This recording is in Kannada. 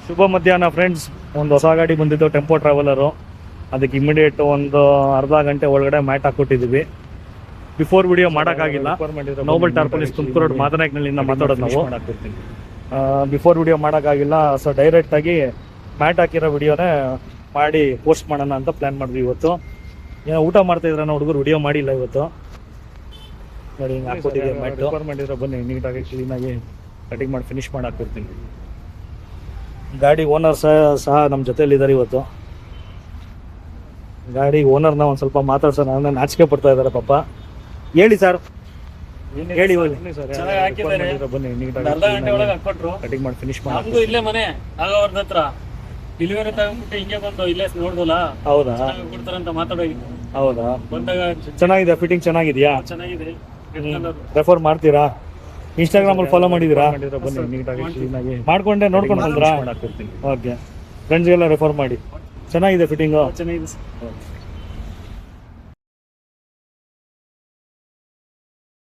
ಶುಭ ಮಧ್ಯಾಹ್ನ ಫ್ರೆಂಡ್ಸ್. ಒಂದು ಹೊಸ ಗಾಡಿ ಬಂದಿದ್ದು, ಟೆಂಪೋ ಟ್ರಾವೆಲರು. ಅದಕ್ಕೆ ಇಮಿಡಿಯೇಟ್ ಒಂದು ಅರ್ಧ ಗಂಟೆ ಒಳಗಡೆ ಮ್ಯಾಟ್ ಹಾಕ್ಕೊಟ್ಟಿದ್ದೀವಿ. ಬಿಫೋರ್ ವಿಡಿಯೋ ಮಾಡೋಕ್ಕಾಗಿಲ್ಲ. ನೋಬಲ್ ಟಾರ್ಪಲಿಸ್ ತುಮಕೂರು ರೋಡ್ ಮಾದನಾಯಕನಹಳ್ಳಿಯಿಂದ ಮಾತಾಡೋದು ನಾವು. ಬಿಫೋರ್ ವಿಡಿಯೋ ಮಾಡೋಕ್ಕಾಗಿಲ್ಲ. ಸೊ ಡೈರೆಕ್ಟಾಗಿ ಮ್ಯಾಟ್ ಹಾಕಿರೋ ವಿಡಿಯೋನೇ ಮಾಡಿ ಪೋಸ್ಟ್ ಮಾಡೋಣ ಅಂತ ಪ್ಲ್ಯಾನ್ ಮಾಡಿದ್ವಿ ಇವತ್ತು. ಏನೋ ಊಟ ಮಾಡ್ತಾಯಿದ್ರೆ ನಾವು ಹುಡುಗರು ವಿಡಿಯೋ ಮಾಡಿಲ್ಲ ಇವತ್ತು. ನೋಡಿ ಹಿಂಗೆ ಹಾಕ್ಕೊಟ್ಟಿದ್ದೀವಿ ಮ್ಯಾಟು. ಮಾಡಿದ್ರೆ ಬನ್ನಿ ನೀಟಾಗಿ ಕ್ಲೀನಾಗಿ ಕಟಿಂಗ್ ಮಾಡಿ ಫಿನಿಶ್ ಮಾಡಿ ಹಾಕ್ಕೊಡ್ತೀನಿ. ಗಾಡಿ ಓನರ್ ಸಹ ನಮ್ಮ ಜೊತೆಯಲ್ಲಿದ್ದಾರೆ ಇವತ್ತು. ಗಾಡಿ ಓನರ್ನ ಒಂದು ಸ್ವಲ್ಪ ಮಾತಾಡ್ಸೋಣ. ನಾನು ನಾಚಿಕೆ ಪಡ್ತಾ ಇದ್ದಾರೆ ಪಾಪ. ಹೇಳಿ ಸರ್, ಹೇಳಿ ಬನ್ನಿ ನೀಟಾಗಿ ಕಟಿಂಗ್ ಮಾಡಿ ಫಿನಿಶ್ ಮಾಡಿ. ಇಲ್ಲೇ ಮನೆ ಆಗವ್ರದ ಹತ್ರ ಡೆಲಿವರಿ ತಗೊಂಡ್ಬಿಟ್ಟು ಹಿಂಗೆ ಬಂದು ಇಲ್ಲೇ ನೋಡ್ದಲ್ಲ. ಹೌದಾ? ಕೊಡ್ತಾರಂತ ಮಾತಾಡೋದು. ಹೌದಾ? ಬಂದಾಗ ಚೆನ್ನಾಗಿದೆ, ಫಿಟ್ಟಿಂಗ್ ಚೆನ್ನಾಗಿದೆಯಾ? ಚೆನ್ನಾಗಿದೆ. ರೆಫರ್ ಮಾಡ್ತೀರಾ? ಇನ್ಸ್ಟಾಗ್ರಾಮಲ್ಲಿ ಫಾಲೋ ಮಾಡಿದ್ದೀರಾ? ಬನ್ನಿ ನೀಟಾಗಿ ಕ್ಲೀನಾಗಿ ಮಾಡ್ಕೊಂಡೆ ನೋಡ್ಕೊಂಡು ಬಂದ್ರಾ? ಓಕೆ, ಫ್ರೆಂಡ್ಸ್ಗೆಲ್ಲ ರೆಫರ್ ಮಾಡಿ. ಚೆನ್ನಾಗಿದೆ ಫಿಟ್ಟಿಂಗು. ಚೆನ್ನಾಗಿದೆ.